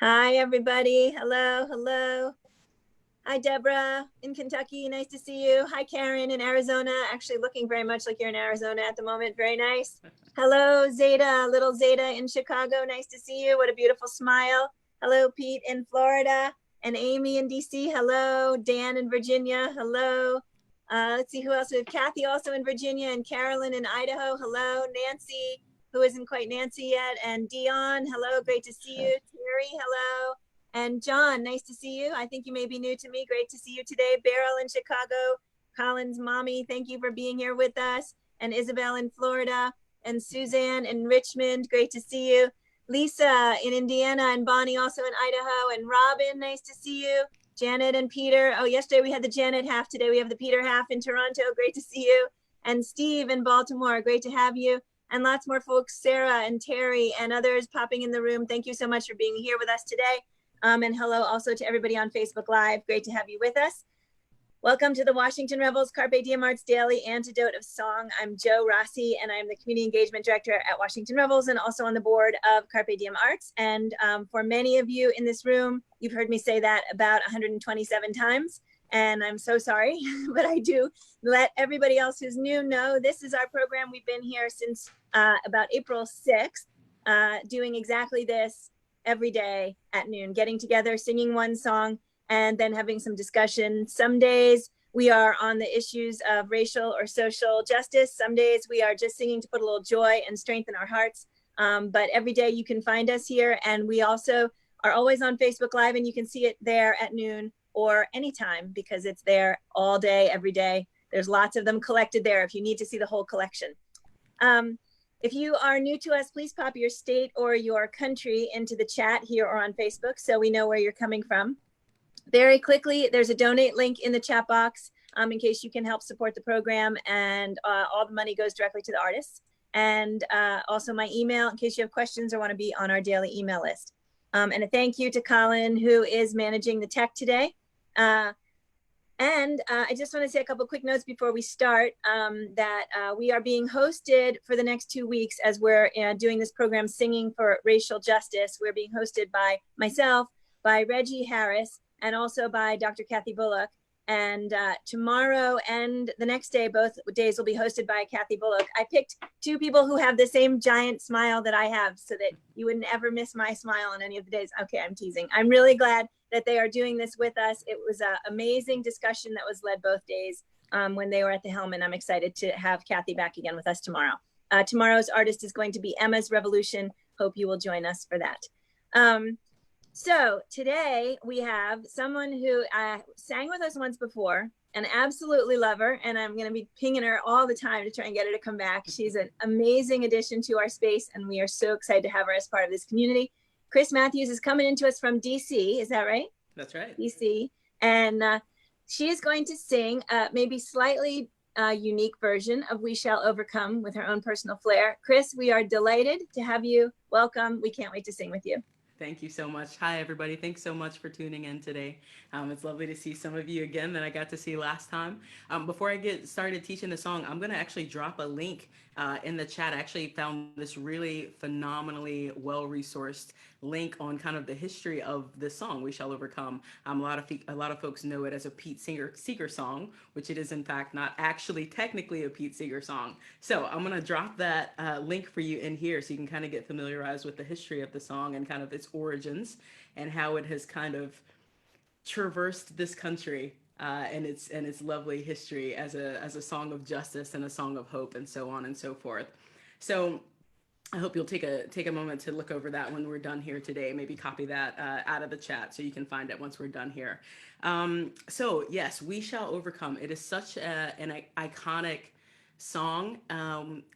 Hi, everybody. Hello, hello. Hi, Deborah in Kentucky. Nice to see you. Hi, Karen in Arizona. Actually, looking very much like you're in Arizona at the moment. Very nice. Hello, Zeta, little Zeta in Chicago. Nice to see you. What a beautiful smile. Hello, Pete in Florida and Amy in DC. Hello, Dan in Virginia. Hello. Let's see who else. We have Kathy also in Virginia and Carolyn in Idaho. Hello, Nancy, who isn't quite Nancy yet, and Dion. Hello, great to see you. Terry, hello. And John, nice to see you. I think you may be new to me. Great to see you today. Beryl in Chicago, Colin's mommy, thank you for being here with us. And Isabel in Florida, and Suzanne in Richmond, great to see you. Lisa in Indiana, and Bonnie also in Idaho, and Robin, nice to see you. Janet and Peter. Oh, yesterday we had the Janet half. Today we have the Peter half in Toronto. Great to see you. And Steve in Baltimore. Great to have you. And lots more folks, Sarah and Terry and others popping in the room. Thank you so much for being here with us today. And hello also to everybody on Facebook Live. Great to have you with us. Welcome to the Washington Rebels Carpe Diem Arts Daily Antidote of Song. I'm Jo Rossi, and I'm the Community Engagement Director at Washington Rebels and also on the board of Carpe Diem Arts. And for many of you in this room, you've heard me say that about 127 times. And I'm so sorry, but I do let everybody else who's new know this is our program. We've been here since about April 6th, doing exactly this every day at noon, getting together, singing one song, and then having some discussion. Some days we are on the issues of racial or social justice. Some days we are just singing to put a little joy and strength in our hearts. But every day you can find us here. And we also are always on Facebook Live, and you can see it there at noon or anytime because it's there all day, every day. There's lots of them collected there if you need to see the whole collection. If you are new to us, please pop your state or your country into the chat here or on Facebook so we know where you're coming from. Very quickly, there's a donate link in the chat box in case you can help support the program, and all the money goes directly to the artists. And also my email in case you have questions or want to be on our daily email list. And a thank you to Colin, who is managing the tech today. I just want to say a couple quick notes before we start, that we are being hosted for the next 2 weeks as we're doing this program, Singing for Racial Justice. We're being hosted by myself, by Reggie Harris, and also by Dr. Kathy Bullock. And tomorrow and the next day, both days will be hosted by Kathy Bullock. I picked two people who have the same giant smile that I have so that you wouldn't ever miss my smile on any of the days. Okay, I'm teasing. I'm really glad that they are doing this with us. It was an amazing discussion that was led both days when they were at the helm, and I'm excited to have Kathy back again with us tomorrow. Tomorrow's artist is going to be Emma's Revolution. Hope you will join us for that. So today we have someone who sang with us once before and absolutely love her. And I'm going to be pinging her all the time to try and get her to come back. She's an amazing addition to our space, and we are so excited to have her as part of this community. Chris Matthews is coming into us from DC. Is that right? That's right. DC. And she is going to sing maybe slightly unique version of We Shall Overcome with her own personal flair. Chris, we are delighted to have you. Welcome. We can't wait to sing with you. Thank you so much. Hi, everybody. Thanks so much for tuning in today. It's lovely to see some of you again that I got to see last time. Before I get started teaching the song, I'm going to actually drop a link in the chat. I actually found this really phenomenally well-resourced link on kind of the history of this song, We Shall Overcome. A lot of folks know it as a Pete Seeger song, which it is in fact not actually technically a Pete Seeger song. So I'm going to drop that link for you in here so you can kind of get familiarized with the history of the song and kind of its origins and how it has kind of traversed this country and its lovely history as a song of justice and a song of hope and so on and so forth. So I hope you'll take a moment to look over that when we're done here today. Maybe copy that out of the chat so you can find it once we're done here. So yes, We Shall Overcome. It is such an iconic song.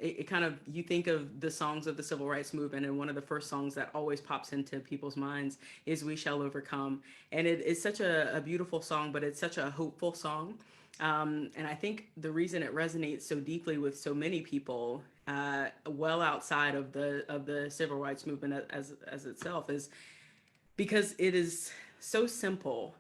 It kind of, you think of the songs of the civil rights movement, and one of the first songs that always pops into people's minds is We Shall Overcome. And it is such a beautiful song, but it's such a hopeful song. And I think the reason it resonates so deeply with so many people, well outside of the civil rights movement as itself, is because it is so simple,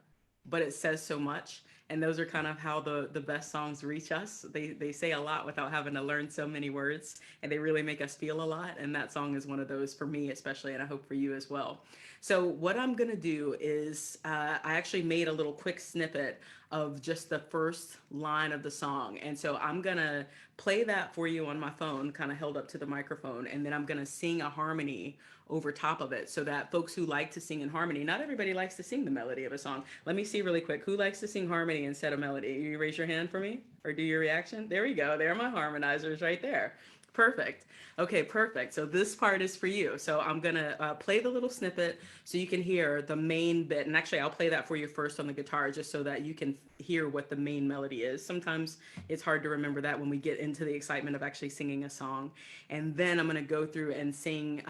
but it says so much. And those are kind of how the best songs reach us. They say a lot without having to learn so many words, and they really make us feel a lot. And that song is one of those for me, especially, and I hope for you as well. So what I'm gonna do is I actually made a little quick snippet of just the first line of the song, and so I'm gonna play that for you on my phone, kind of held up to the microphone, and then I'm gonna sing a harmony over top of it so that folks who like to sing in harmony, not everybody likes to sing the melody of a song. Let me see really quick. Who likes to sing harmony instead of melody? You raise your hand for me or do your reaction? There we go. There are my harmonizers right there. Perfect. Okay, perfect. So this part is for you. So I'm going to play the little snippet so you can hear the main bit. And actually, I'll play that for you first on the guitar just so that you can hear what the main melody is. Sometimes it's hard to remember that when we get into the excitement of actually singing a song. And then I'm going to go through and sing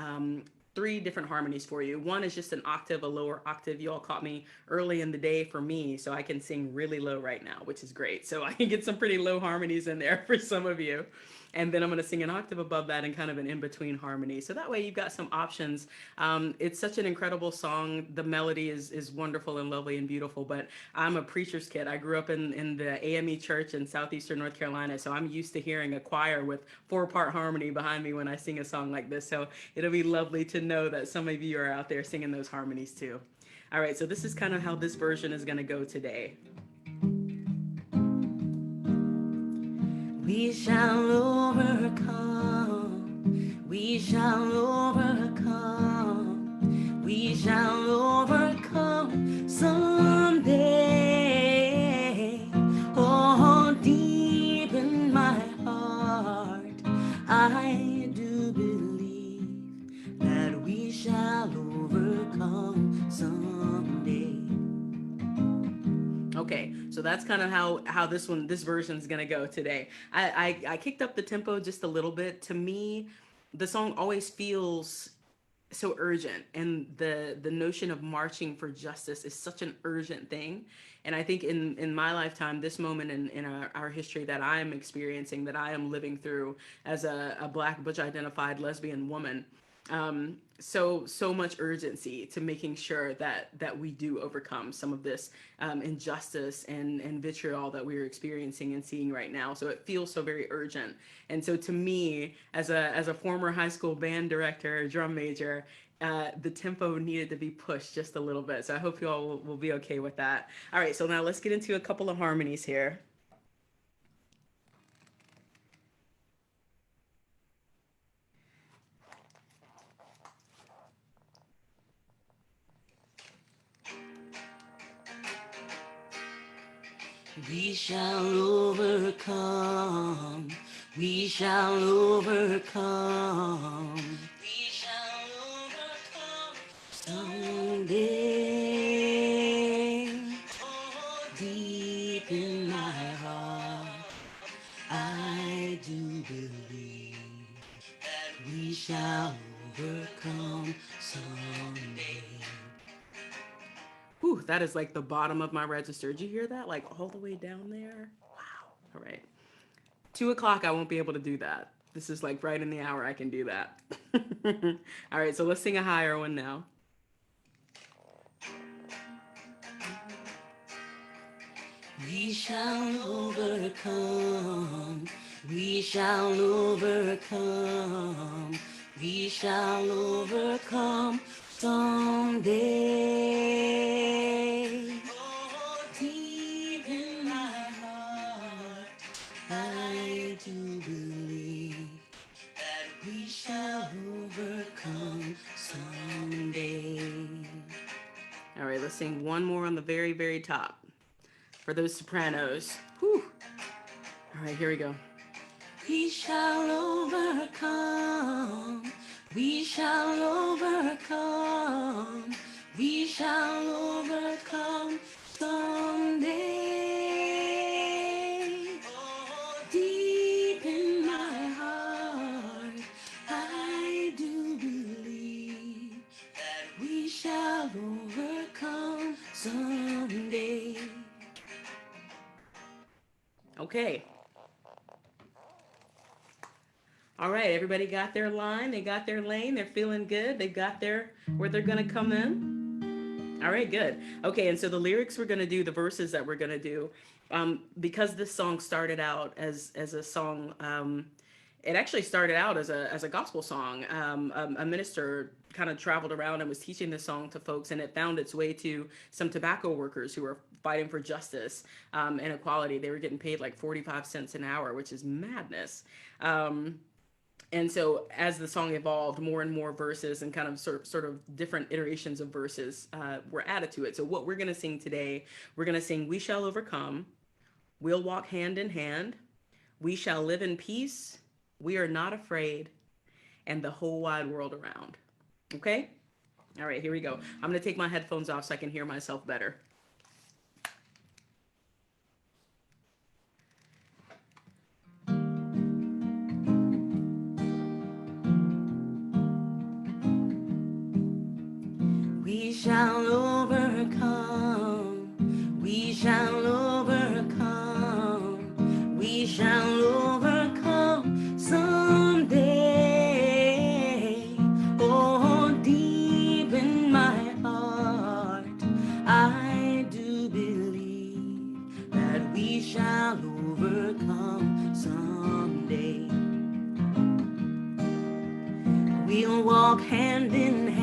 three different harmonies for you. One is just an octave, a lower octave. You all caught me early in the day for me, so I can sing really low right now, which is great. So I can get some pretty low harmonies in there for some of you. And then I'm going to sing an octave above that and kind of an in-between harmony. So that way you've got some options. It's such an incredible song. The melody is wonderful and lovely and beautiful, but I'm a preacher's kid. I grew up in the AME church in southeastern North Carolina, so I'm used to hearing a choir with four-part harmony behind me when I sing a song like this. So it'll be lovely to know that some of you are out there singing those harmonies too. All right, so this is kind of how this version is going to go today. We shall overcome. We shall overcome. We shall overcome someday. Oh, deep in my heart, I do believe that we shall overcome someday. Okay, so that's kind of how this version is gonna go today. I kicked up the tempo just a little bit. To me, the song always feels so urgent, and the notion of marching for justice is such an urgent thing. And I think in my lifetime, this moment in our history that I am experiencing, that I am living through as a Black butch identified lesbian woman, so much urgency to making sure that we do overcome some of this injustice and vitriol that we're experiencing and seeing right now. So it feels so very urgent. And so to me, as a former high school band director, drum major, the tempo needed to be pushed just a little bit. So I hope you all will be okay with that. All right, so now let's get into a couple of harmonies here. We shall overcome. We shall overcome. We shall overcome someday. Oh, deep in my heart, I do believe that we shall overcome someday. Whew, that is like the bottom of my register. Did you hear that? Like all the way down there? Wow. All right. 2 o'clock, I won't be able to do that. This is like right in the hour I can do that. All right, so let's sing a higher one now. We shall overcome. We shall overcome. We shall overcome someday. Oh, deep in my heart, I do believe that we shall overcome someday. All right, let's sing one more on the very, very top for those sopranos. Whew. All right, here we go. We shall overcome. We shall overcome. We shall overcome someday. Oh, deep in my heart, I do believe that we shall overcome someday. Okay. All right, everybody got their line, they got their lane, they're feeling good, they got their where they're gonna come in. All right, good. Okay, and so the lyrics we're gonna do, the verses that we're gonna do, because this song started out as a song. It actually started out as a gospel song. A minister kind of traveled around and was teaching this song to folks, and it found its way to some tobacco workers who were fighting for justice and equality. They were getting paid like 45 cents an hour, which is madness. Um, and so as the song evolved, more and more verses and kind of sort of different iterations of verses were added to it. So what we're going to sing today, we're going to sing "We Shall Overcome," "We'll Walk Hand in Hand," "We Shall Live in Peace," "We Are Not Afraid," and "The Whole Wide World Around." Okay. All right, here we go. I'm going to take my headphones off so I can hear myself better. We shall overcome. We shall overcome. We shall overcome someday. Oh, deep in my heart, I do believe that we shall overcome someday. We'll walk hand in hand.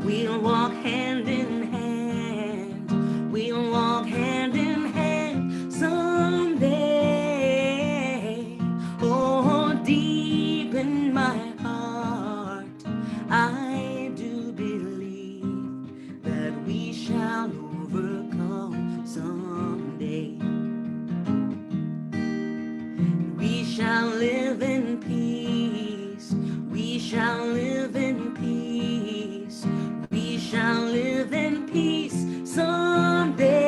We'll walk hand in hand. We'll walk hand in hand someday. Oh, deep in my heart, I do believe that we shall overcome someday. We shall live in peace. We shall live in peace. We shall live in peace someday.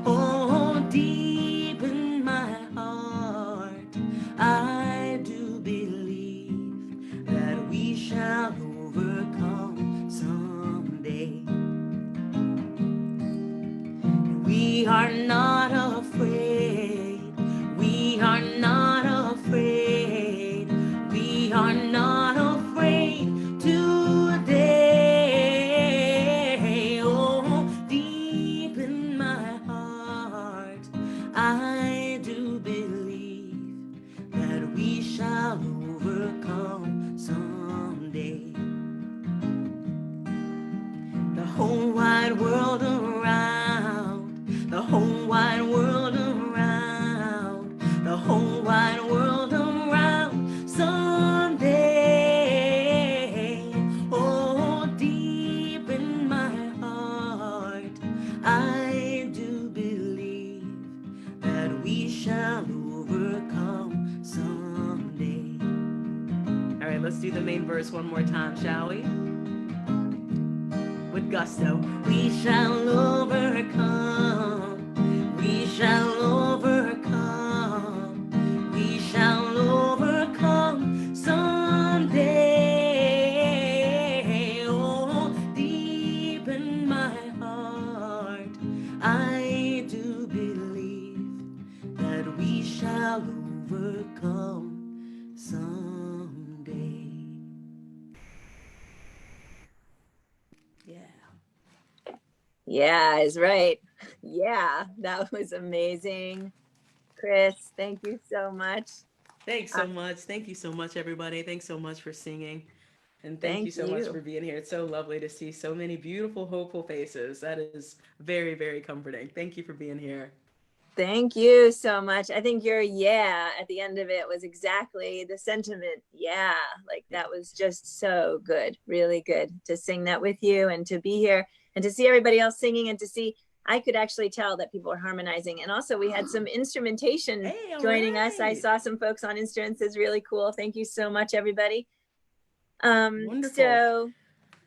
Oh, deep in my heart, I do believe that we shall overcome someday. We are not afraid. We are not afraid. We are not afraid today. Oh, deep in my heart, I do believe that we shall overcome someday. The whole wide world around, the whole wide world around, the whole wide world around someday. Oh, deep in my heart, I do believe that we shall overcome someday. All right, let's do the main verse one more time, shall we? With gusto. We shall overcome. We shall overcome. We shall overcome someday. Oh, deep in my heart, I do believe that we shall overcome someday. Yeah. Yeah, is right. Yeah, that was amazing. Chris, thank you so much. Thanks Uh, so much. Thank you so much, everybody. Thanks so much for singing. And thank you thank so much for you. being here. It's so lovely to see so many beautiful, hopeful faces. That is very, very comforting. Thank you for being here. Thank you so much. I think your yeah at the end of it was exactly the sentiment. Yeah, like Yeah. that was just so good. Really good to sing that with you and to be here and to see everybody else singing and to see I could actually tell that people were harmonizing. And also we had some instrumentation Hey, all joining us. I right. saw some folks on instruments. Is really cool. Thank you so much, everybody. Wonderful. So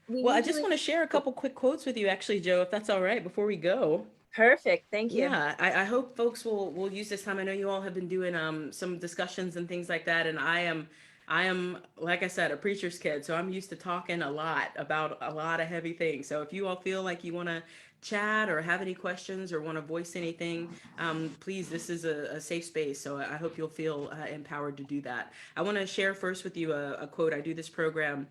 we Well, I just usually want to share a couple quick quotes with you, actually, Joe, if that's all right, before we go. perfect. Thank you. Yeah, I hope folks will use this time. I know you all have been doing some discussions and things like that, and I am I am, like I said, a preacher's kid, so I'm used to talking a lot about a lot of heavy things. So if you all feel like you want to chat or have any questions or want to voice anything, please, this is a safe space. So I hope you'll feel empowered to do that. I want to share first with you a quote. I do this program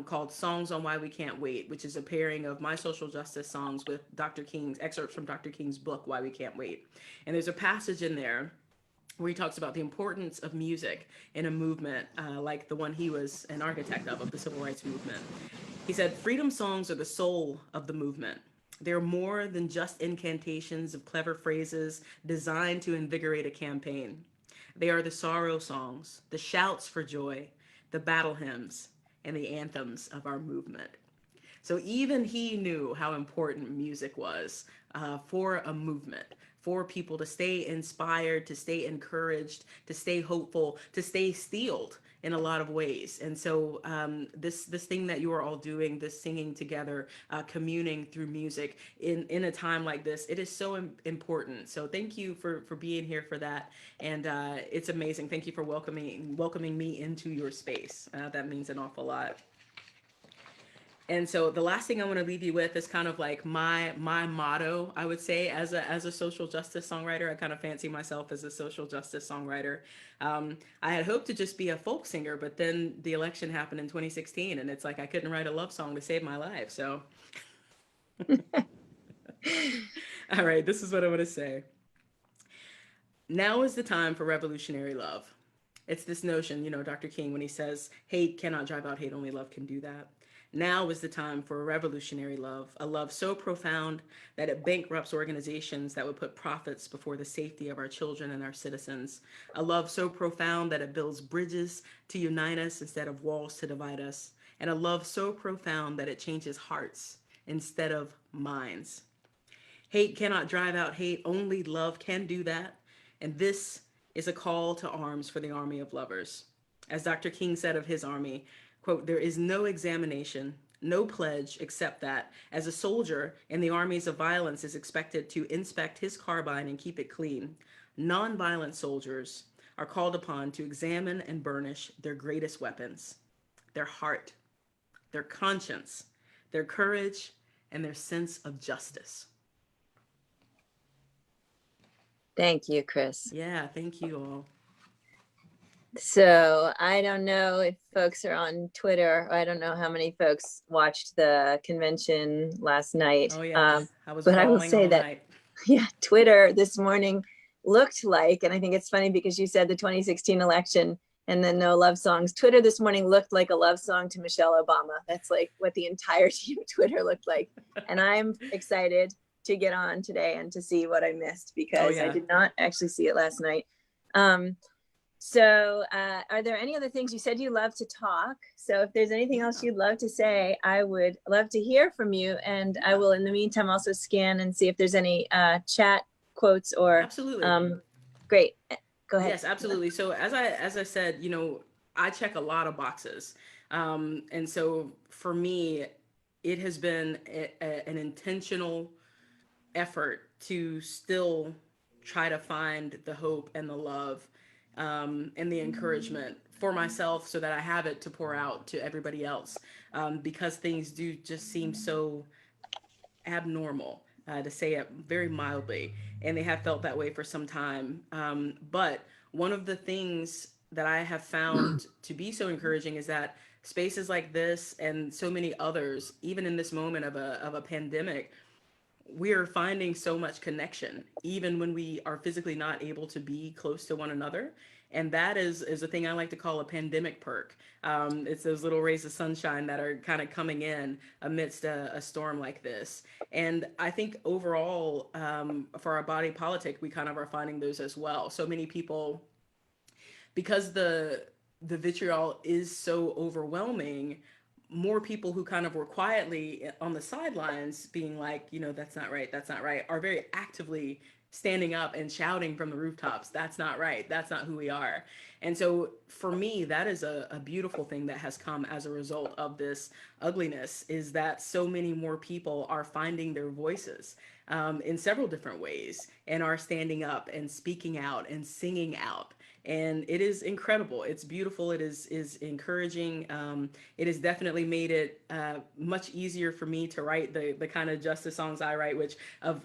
called Songs on Why We Can't Wait, which is a pairing of my social justice songs with Dr. King's excerpts from Dr. King's book, Why We Can't Wait. And there's a passage in there where he talks about the importance of music in a movement like the one he was an architect of the civil rights movement. He said, freedom songs are the soul of the movement. They're more than just incantations of clever phrases designed to invigorate a campaign. They are the sorrow songs, the shouts for joy, the battle hymns, and the anthems of our movement. So even he knew how important music was for a movement, for people to stay inspired, to stay encouraged, to stay hopeful, to stay steeled in a lot of ways. And so this thing that you are all doing, this singing together, communing through music in a time like this, it is so important. So thank you for being here for that, and it's amazing. Thank you for welcoming me into your space. That means an awful lot. And so the last thing I want to leave you with is kind of like my motto, I would say, as a social justice songwriter. I kind of fancy myself as a social justice songwriter. I had hoped to just be a folk singer, but then the election happened in 2016, and it's like I couldn't write a love song to save my life. So, all right, this is what I want to say. Now is the time for revolutionary love. It's this notion, Dr. King, when he says, hate cannot drive out hate, only love can do that. Now is the time for a revolutionary love, a love so profound that it bankrupts organizations that would put profits before the safety of our children and our citizens. A love so profound that it builds bridges to unite us instead of walls to divide us. And a love so profound that it changes hearts instead of minds. Hate cannot drive out hate, only love can do that. And this is a call to arms for the army of lovers. As Dr. King said of his army, quote, there is no examination, no pledge except that, as a soldier in the armies of violence is expected to inspect his carbine and keep it clean, nonviolent soldiers are called upon to examine and burnish their greatest weapons, their heart, their conscience, their courage, and their sense of justice. Thank you, Chris. Yeah, thank you all. So I don't know if folks are on Twitter. I don't know how many folks watched the convention last night. Oh yes, I was but I will bawling say all that, night. yeah, Twitter this morning looked like, and I think it's funny because you said the 2016 election and then no love songs. Twitter this morning looked like a love song to Michelle Obama. That's like what the entirety of Twitter looked like. And I'm excited to get on today and to see what I missed because I did not actually see it last night. So are there any other things? You said you love to talk. So if there's anything else you'd love to say, I would love to hear from you. And I will, in the meantime, also scan and see if there's any chat quotes or. Absolutely. Great. Go ahead. Yes, absolutely. So as I said, I check a lot of boxes. And so for me, it has been an intentional effort to still try to find the hope and the love and the encouragement for myself so that I have it to pour out to everybody else, because things do just seem so abnormal, to say it very mildly, and they have felt that way for some time. But one of the things that I have found to be so encouraging is that spaces like this and so many others, even in this moment of a pandemic, we are finding so much connection, even when we are physically not able to be close to one another. And that is a thing I like to call a pandemic perk. It's those little rays of sunshine that are kind of coming in amidst a storm like this. And I think overall, for our body politic, we kind of are finding those as well. So many people, because the vitriol is so overwhelming, more people who kind of were quietly on the sidelines being like, that's not right, that's not right, are very actively standing up and shouting from the rooftops, that's not right, that's not who we are. And so for me, that is a beautiful thing that has come as a result of this ugliness, is that so many more people are finding their voices in several different ways and are standing up and speaking out and singing out. and it is incredible. It's beautiful. It is encouraging. It has definitely made it much easier for me to write the kind of justice songs I write. Which,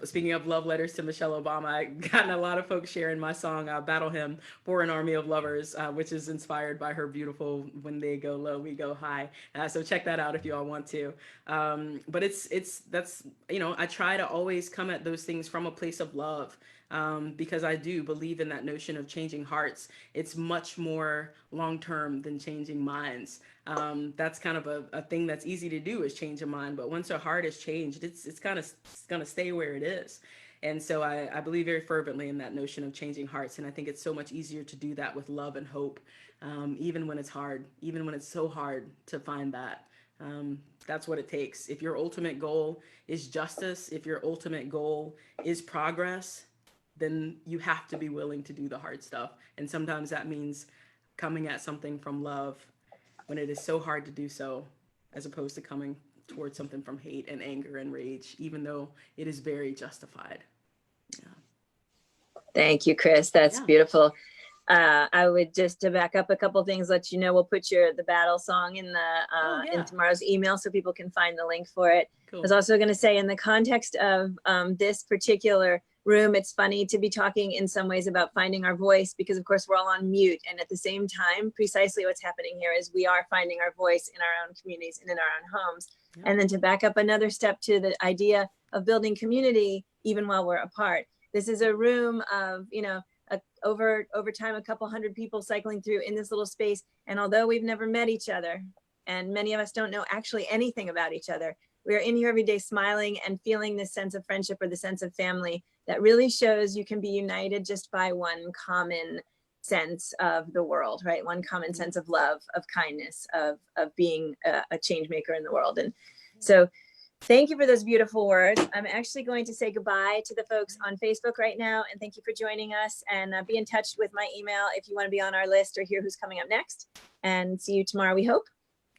speaking of love letters to Michelle Obama, I gotten a lot of folks sharing my song "Battle Hymn" for an Army of Lovers, which is inspired by her beautiful "When they go low, we go high." So check that out if you all want to. But that's, I try to always come at those things from a place of love, because I do believe in that notion of changing hearts. It's much more long term than changing minds. That's kind of a thing that's easy to do, is change a mind. But once a heart is changed, it's kind of going to stay where it is. And so I believe very fervently in that notion of changing hearts. And I think it's so much easier to do that with love and hope, even when it's hard, even when it's so hard to find that. That's what it takes. If your ultimate goal is justice, if your ultimate goal is progress, then you have to be willing to do the hard stuff. And sometimes that means coming at something from love when it is so hard to do so, as opposed to coming towards something from hate and anger and rage, even though it is very justified. Yeah. Thank you, Chris. That's Yeah. beautiful. I would just, to back up a couple things, let you know we'll put the battle song in in tomorrow's email so people can find the link for it. Cool. I was also going to say, in the context of this particular room, it's funny to be talking in some ways about finding our voice, because of course we're all on mute, and at the same time, precisely what's happening here is we are finding our voice in our own communities and in our own homes. Yeah. And then to back up another step to the idea of building community even while we're apart. This is a room of, over time, a couple hundred people cycling through in this little space. And although we've never met each other, and many of us don't know actually anything about each other, we're in here every day smiling and feeling this sense of friendship or the sense of family that really shows you can be united just by one common sense of the world, right? One common sense of love, of kindness, of being a change maker in the world. And so thank you for those beautiful words. I'm actually going to say goodbye to the folks on Facebook right now. And thank you for joining us, and be in touch with my email if you want to be on our list or hear who's coming up next. And see you tomorrow, we hope.